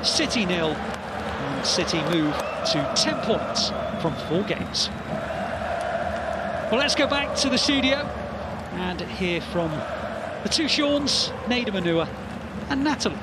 City 0, and City move to 10 points from 4 games. Well, let's go back to the studio and hear from the two Shauns, Nedum Onuoha and Natalie.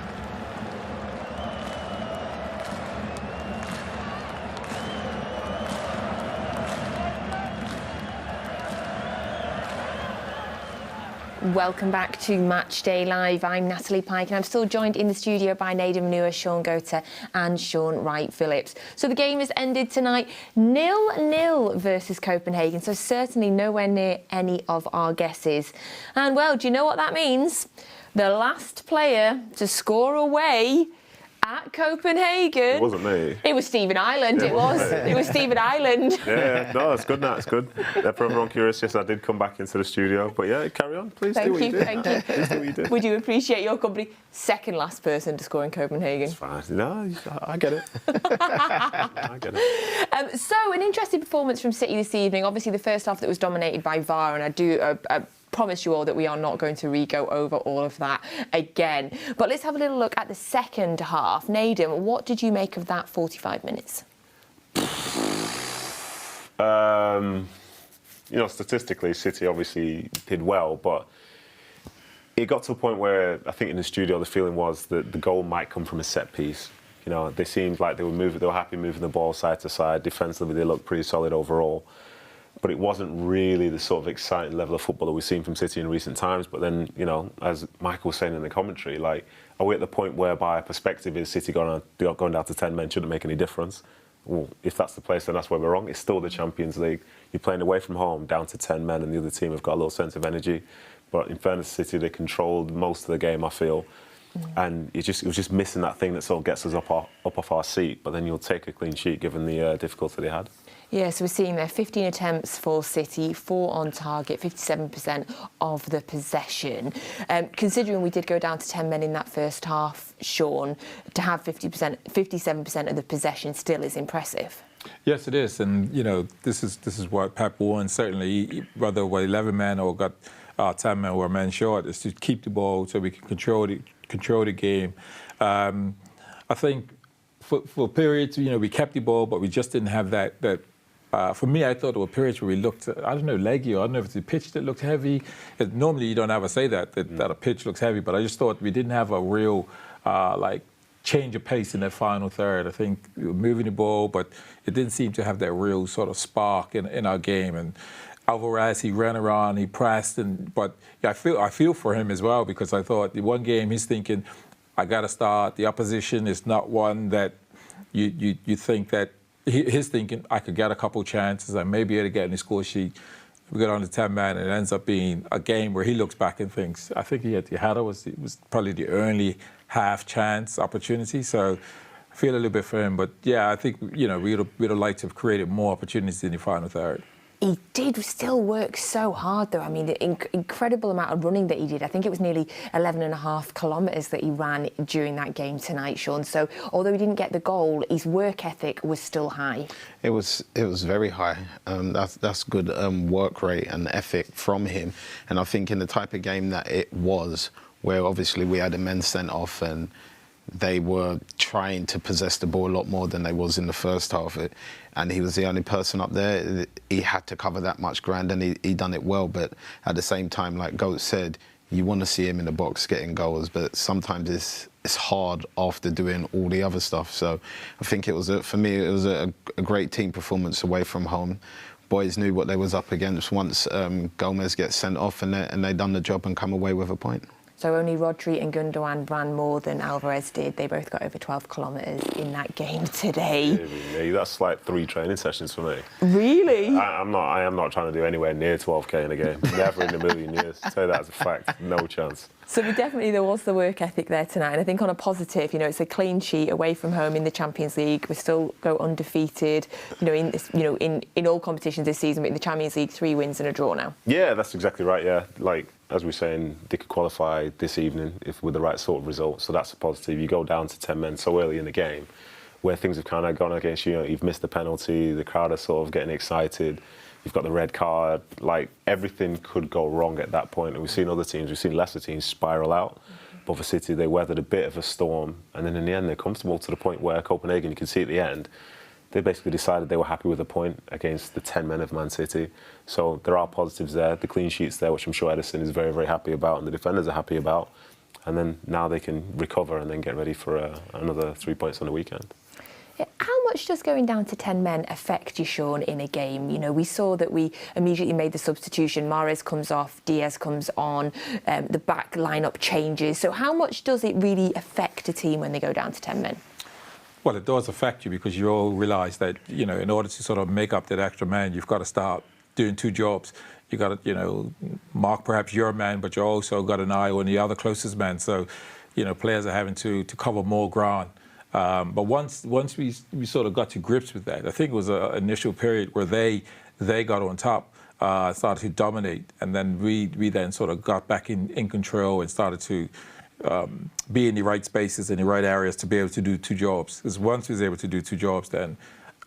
Welcome back to Matchday Live. I'm Natalie Pike and I'm still joined in the studio by Nedum Onuoha, Shaun Goater and Shaun Wright-Phillips. So the game has ended tonight 0-0 versus Copenhagen, so certainly nowhere near any of our guesses. And well, do you know what that means? The last player to score away at Copenhagen. It wasn't me. It was Stephen Ireland. It was Stephen Ireland. Yeah, no, that's good. That's good. For everyone curious, yes, I did come back into the studio. But yeah, carry on. Please do what you did. Thank you. Please do what you did. Would you appreciate your company? Second last person to score in Copenhagen. It's fine. No, I get it. I get it. So, an interesting performance from City this evening. Obviously, the first half that was dominated by VAR, and I do promise you all that we are not going to re-go over all of that again. But let's have a little look at the second half. Nedum, what did you make of that 45 minutes? You know, statistically, City obviously did well, but it got to a point where I think in the studio the feeling was that the goal might come from a set piece. You know, they seemed like they were happy moving the ball side to side. Defensively, they looked pretty solid overall. But it wasn't really the sort of exciting level of football that we've seen from City in recent times. But then, you know, as Michael was saying in the commentary, like, are we at the point whereby perspective is City going down to 10 men shouldn't make any difference? Well, if that's the place, then that's where we're wrong. It's still the Champions League. You're playing away from home, down to 10 men, and the other team have got a little sense of energy. But in fairness to City, they controlled most of the game, I feel. And it was just missing that thing that sort of gets us up off our seat. But then you'll take a clean sheet given the difficulty they had. Yeah, so we're seeing there 15 attempts for City, 4 on target, 57% of the possession. Considering we did go down to 10 men in that first half, Shaun, to have 57% of the possession still is impressive. Yes, it is, and you know this is what Pep wants. Certainly, whether we're 11 men or got 10 men or a man short, is to keep the ball so we can control the game. I think for periods, you know, we kept the ball, but we just didn't have that. For me, I thought there were periods where we looked, I don't know, leggy, or I don't know if it's the pitch that looked heavy. Normally, you don't ever say that a pitch looks heavy, but I just thought we didn't have a real, change of pace in that final third. I think we were moving the ball, but it didn't seem to have that real sort of spark in our game. And Alvarez, he ran around, he pressed, but yeah, I feel for him as well, because I thought the one game he's thinking, I got to start. The opposition is not one that you think that. He's thinking, I could get a couple chances, I may be able to get in the score sheet. We got on to 10 men, and it ends up being a game where he looks back and thinks, I think he had the header, was probably the only half chance opportunity. So I feel a little bit for him. But yeah, I think, you know, we'd have liked to have created more opportunities in the final third. He did still work so hard, though. I mean, the incredible amount of running that he did. I think it was nearly 11.5 kilometres that he ran during that game tonight, Shaun. So although he didn't get the goal, his work ethic was still high. It was very high. That's good work rate and ethic from him. And I think in the type of game that it was, where obviously we had the men sent off and they were trying to possess the ball a lot more than they was in the first half. And he was the only person up there. He had to cover that much ground, and he done it well. But at the same time, like Goat said, you want to see him in the box getting goals, but sometimes it's hard after doing all the other stuff. So I think for me, it was a great team performance away from home. Boys knew what they was up against once Gomez gets sent off, and they done the job and come away with a point. So only Rodri and Gundogan ran more than Alvarez did. They both got over 12 kilometres in that game today. Yeah, that's like 3 training sessions for me. Really? I am not trying to do anywhere near 12k in a game. Never in a million years. I'll tell you that as a fact. No chance. So there was the work ethic there tonight. And I think on a positive, you know, it's a clean sheet away from home in the Champions League. We still go undefeated, in all competitions this season. But in the Champions League, 3 wins and a draw now. Yeah, that's exactly right. Yeah, like as we were saying, they could qualify this evening with the right sort of result. So that's a positive. You go down to 10 men so early in the game, where things have kind of gone against you. You know, you've missed the penalty. The crowd are sort of getting excited. You've got the red card. Like, everything could go wrong at that point. And we've seen other teams, we've seen lesser teams spiral out. But for City, they weathered a bit of a storm, and then in the end, they're comfortable to the point where Copenhagen, you can see at the end, they basically decided they were happy with a point against the 10 men of Man City. So there are positives there. The clean sheets there, which I'm sure Edison is very, very happy about, and the defenders are happy about. And then now they can recover and then get ready for another 3 points on the weekend. How much does going down to 10 men affect you, Shaun, in a game? You know, we saw that we immediately made the substitution. Mahrez comes off, Diaz comes on, the back lineup changes. So how much does it really affect a team when they go down to 10 men? Well, it does affect you because you all realise that, you know, in order to sort of make up that extra man, you've got to start doing two jobs. You've got to, you know, mark perhaps your man, but you also got an eye on the other closest man. So, you know, players are having to cover more ground. But once we sort of got to grips with that, I think it was an initial period where they got on top, started to dominate, and then we then sort of got back in control and started to be in the right spaces, in the right areas to be able to do two jobs. Because once we was able to do two jobs, then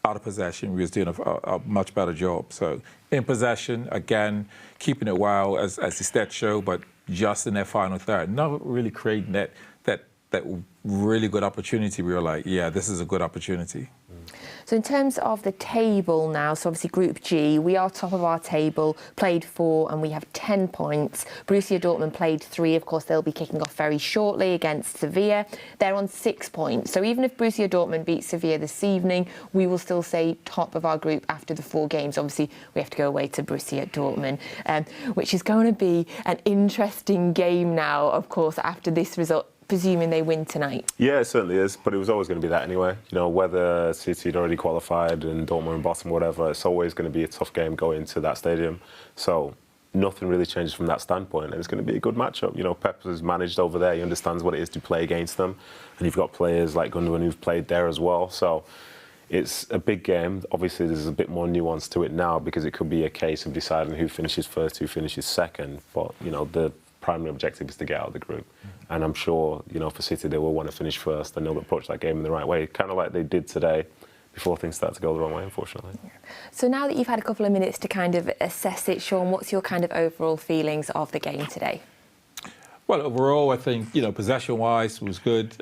out of possession, we was doing a much better job. So in possession, again, keeping it well, as the stats show, but just in that final third, not really creating that really good opportunity. We were like, yeah, this is a good opportunity. So in terms of the table now, so obviously Group G, we are top of our table, played 4 and we have 10 points. Borussia Dortmund played 3. Of course, they'll be kicking off very shortly against Sevilla. They're on 6 points. So even if Borussia Dortmund beats Sevilla this evening, we will still say top of our group after the 4 games. Obviously, we have to go away to Borussia Dortmund, which is going to be an interesting game now, of course, after this result, presuming they win tonight. Yeah, it certainly is, but it was always going to be that anyway. You know, whether City had already qualified and Dortmund and bottom, whatever, it's always going to be a tough game going to that stadium. So nothing really changes from that standpoint, and it's going to be a good matchup. You know, Pep has managed over there. He understands what it is to play against them, and you've got players like Gundogan who've played there as well. So it's a big game. Obviously, there's a bit more nuance to it now because it could be a case of deciding who finishes first, who finishes second. But, you know, the primary objective is to get out of the group. And I'm sure, you know, for City, they will want to finish first and they'll approach that game in the right way, kind of like they did today before things start to go the wrong way, unfortunately. So now that you've had a couple of minutes to kind of assess it, Shaun, what's your kind of overall feelings of the game today? Well, overall, I think, you know, possession-wise was good.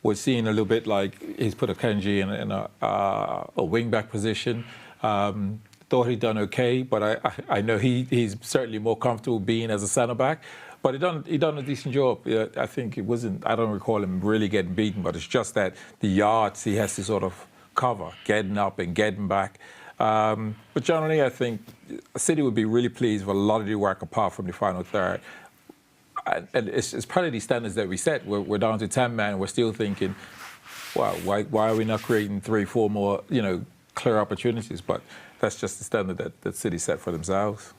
We're seeing a little bit like he's put Akanji in a wing-back position. Thought he'd done okay, but I know he's certainly more comfortable being as a centre-back. But he done a decent job. I think it wasn't. I don't recall him really getting beaten, but it's just that the yards he has to sort of cover, getting up and getting back. But generally, I think City would be really pleased with a lot of the work apart from the final third. And it's probably the standards that we set. We're down to 10 men. We're still thinking, wow, why are we not creating 3, 4 more, you know, clear opportunities? But that's just the standard that City set for themselves.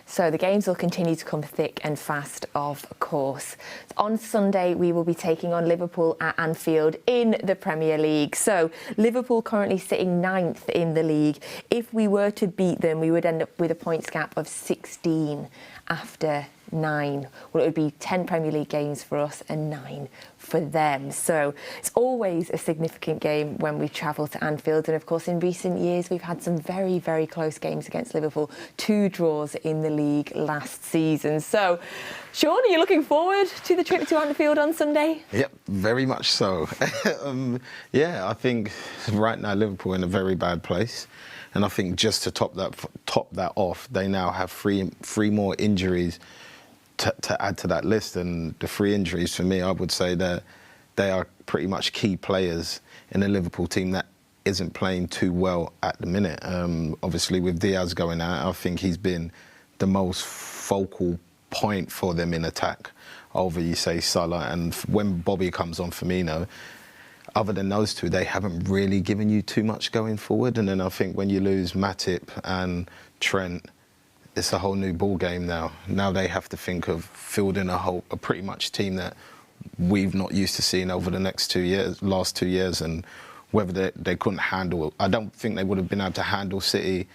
So the games will continue to come thick and fast, of course. On Sunday, we will be taking on Liverpool at Anfield in the Premier League. So Liverpool currently sitting 9th in the league. If we were to beat them, we would end up with a points gap of 16 after 9. Well, it would be 10 Premier League games for us and 9 for them. So it's always a significant game when we travel to Anfield. And of course, in recent years, we've had some very, very close games against Liverpool. 2 draws in the league last season. So, Shaun, are you looking forward to the trip to Anfield on Sunday? Yep, very much so. Yeah, I think right now Liverpool in a very bad place. And I think just to top that off, they now have three more injuries to add to that list. And the 3 injuries, for me, I would say that they are pretty much key players in a Liverpool team that isn't playing too well at the minute. Obviously, with Diaz going out, I think he's been the most focal point for them in attack over, you say, Salah. And when Bobby comes on, Firmino, other than those 2, they haven't really given you too much going forward. And then I think when you lose Matip and Trent, it's a whole new ball game now. Now they have to think of fielding a pretty much team that we've not used to seeing over the last 2 years, and whether they couldn't handle. I don't think they would have been able to handle City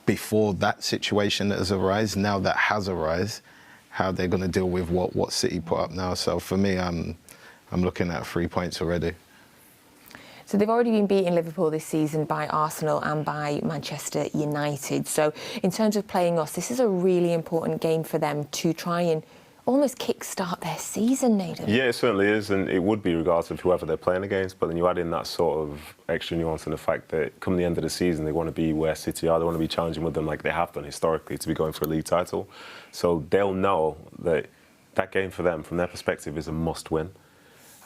before that situation that has arisen. Now that has arisen, how they're going to deal with what City put up now. So for me, I'm looking at 3 points already. So they've already been beating Liverpool this season by Arsenal and by Manchester United. So in terms of playing us, this is a really important game for them to try and almost kickstart their season, Nedum. Yeah, it certainly is, and it would be regardless of whoever they're playing against. But then you add in that sort of extra nuance and the fact that come the end of the season, they want to be where City are. They want to be challenging with them like they have done historically to be going for a league title. So they'll know that that game for them, from their perspective, is a must-win.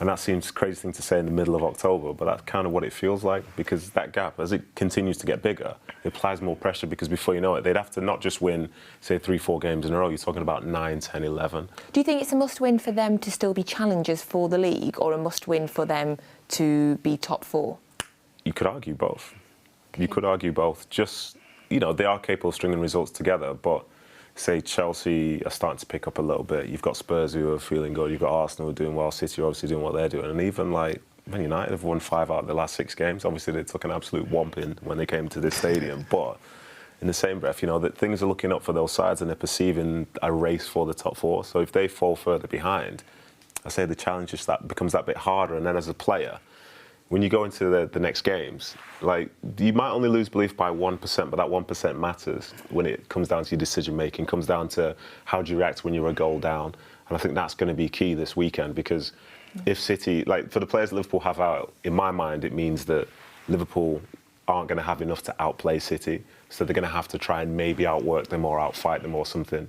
And that seems a crazy thing to say in the middle of October, but that's kind of what it feels like, because that gap, as it continues to get bigger, it applies more pressure, because before you know it, they'd have to not just win, say, 3-4 games in a row. You're talking about 9, 10, 11. Do you think it's a must-win for them to still be challengers for the league, or a must-win for them to be top 4? You could argue both. Okay. You could argue both. Just, you know, they are capable of stringing results together, but say Chelsea are starting to pick up a little bit. You've got Spurs who are feeling good. You've got Arsenal who are doing well. City are obviously doing what they're doing. And even like Man United have won 5 out of the last 6 games. Obviously, they took an absolute whomping when they came to this stadium. But in the same breath, you know, that things are looking up for those sides and they're perceiving a race for the top 4. So if they fall further behind, I say the challenge just that becomes that bit harder. And then as a player, when you go into the next games, like, you might only lose belief by 1%, but that 1% matters when it comes down to your decision making, comes down to how do you react when you're a goal down. And I think that's going to be key this weekend, because if City, like, for the players that Liverpool have out, in my mind, it means that Liverpool aren't going to have enough to outplay City. So they're going to have to try and maybe outwork them or outfight them or something.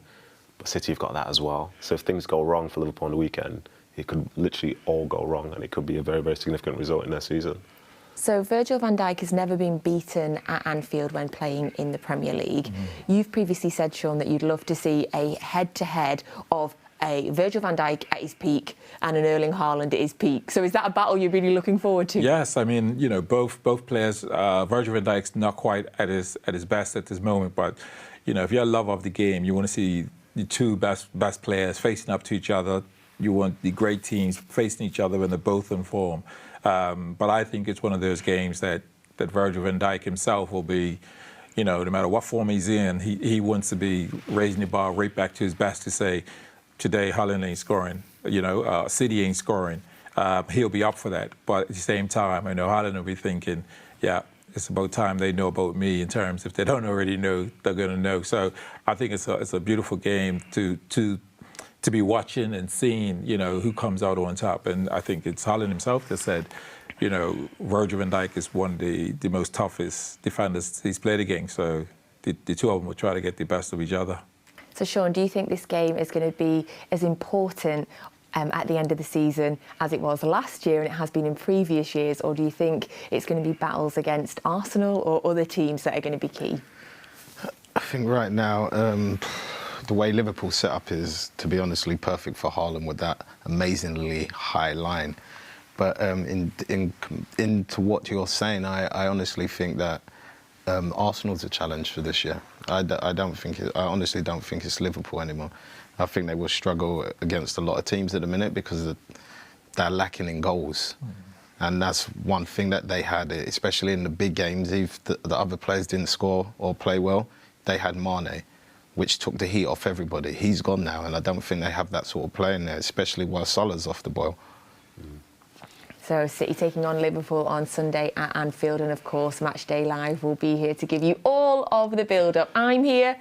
But City have got that as well. So if things go wrong for Liverpool on the weekend, it could literally all go wrong, and it could be a very, very significant result in their season. So Virgil van Dijk has never been beaten at Anfield when playing in the Premier League. Mm-hmm. You've previously said, Shaun, that you'd love to see a head-to-head of a Virgil van Dijk at his peak and an Erling Haaland at his peak. So is that a battle you're really looking forward to? Yes, I mean, you know, both players. Virgil van Dijk's not quite at his best at this moment, but you know, if you're a lover of the game, you want to see the two best players facing up to each other. You want the great teams facing each other when they're both in form. But I think it's one of those games that Virgil van Dijk himself will be, you know, no matter what form he's in, he wants to be raising the bar right back to his best to say, today Haaland ain't scoring, you know, City ain't scoring. He'll be up for that. But at the same time, I know Haaland will be thinking, yeah, it's about time they know about me, in terms, if they don't already know, they're going to know. So I think it's a beautiful game to be watching and seeing, you know, who comes out on top. And I think it's Haaland himself that said, you know, Virgil van Dijk is one of the most toughest defenders he's played against. So the two of them will try to get the best of each other. So, Shaun, do you think this game is going to be as important at the end of the season as it was last year and it has been in previous years? Or do you think it's going to be battles against Arsenal or other teams that are going to be key? I think right now, the way Liverpool's set up is, to be honestly, perfect for Haaland with that amazingly high line. But into what you're saying, I honestly think that Arsenal's a challenge for this year. I honestly don't think it's Liverpool anymore. I think they will struggle against a lot of teams at the minute because they're lacking in goals. And that's one thing that they had, especially in the big games. If the other players didn't score or play well, they had Mane, which took the heat off everybody. He's gone now, and I don't think they have that sort of play in there, especially while Salah's off the boil. So City taking on Liverpool on Sunday at Anfield, and of course Matchday Live will be here to give you all of the build-up. I'm here,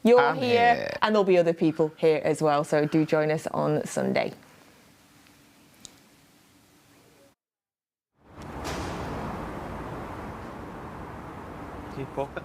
you're here, and there'll be other people here as well, so do join us on Sunday. Keep pocket.